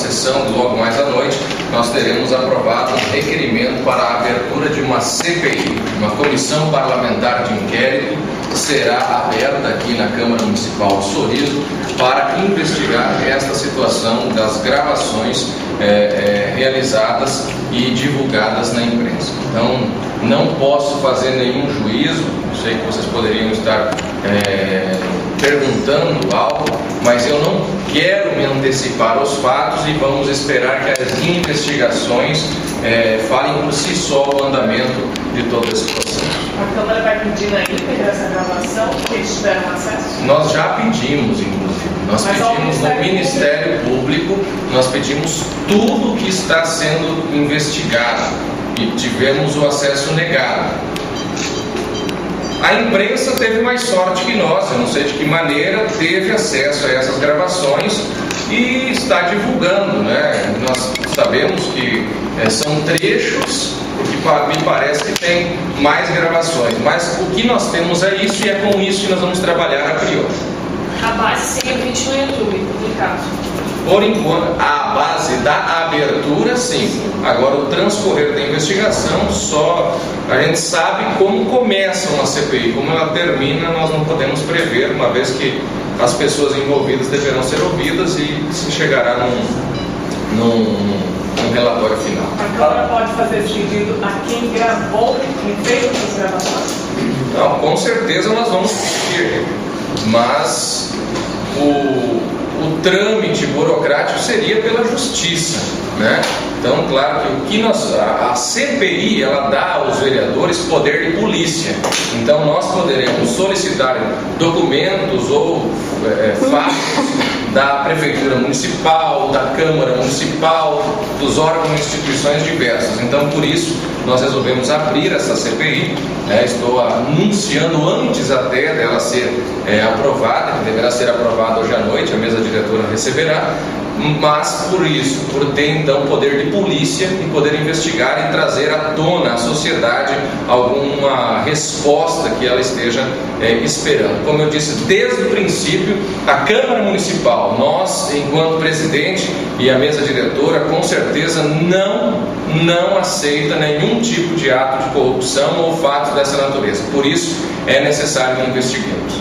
sessão, logo mais à noite, nós teremos aprovado um requerimento para a abertura de uma CPI, uma comissão parlamentar de inquérito, que será aberta aqui na Câmara Municipal de Sorriso para investigar esta situação das gravações realizadas e divulgadas na imprensa. Então, não posso fazer nenhum juízo, sei que vocês poderiam estar perguntando algo, mas eu não quero me antecipar aos fatos e vamos esperar que as investigações falem por si só o andamento de todo esse processo. A Câmara vai pedir na íntegra essa gravação, que eles tiveram acesso? Nós já pedimos, inclusive. Nós pedimos no Ministério Público, nós pedimos tudo que está sendo investigado e tivemos o acesso negado. A imprensa teve mais sorte que nós, eu não sei de que maneira teve acesso a essas gravações e está divulgando, né? Nós sabemos que são trechos, porque me parece que tem mais gravações, mas o que nós temos é isso e é com isso que nós vamos trabalhar a priori. A base seria o vídeo no YouTube, publicado. Por enquanto, a base da abertura, sim. Agora, o transcorrer da investigação, só a gente sabe como começa uma CPI, como ela termina, nós não podemos prever, uma vez que as pessoas envolvidas deverão ser ouvidas e se chegará num relatório final. A Câmara pode fazer esse pedido a quem gravou, quem fez essas gravações? Não, com certeza nós vamos pedir, mas o trâmite burocrático seria pela justiça, né? Então, claro que a CPI, ela dá aos vereadores poder de polícia. Então, nós poderemos solicitar documentos ou fatos da Prefeitura Municipal, da Câmara Municipal, dos órgãos e instituições diversas. Então, por isso, nós resolvemos abrir essa CPI, né? Estou anunciando antes até dela ser aprovada, que deverá ser aprovada hoje à noite, a mesa diretora receberá, mas por ter então poder de polícia e poder investigar e trazer à tona à sociedade alguma resposta que ela esteja esperando. Como eu disse desde o princípio, a Câmara Municipal, nós enquanto presidente e a mesa diretora, com certeza não aceita nenhum tipo de ato de corrupção ou fato dessa natureza. Por isso é necessário que investiguemos.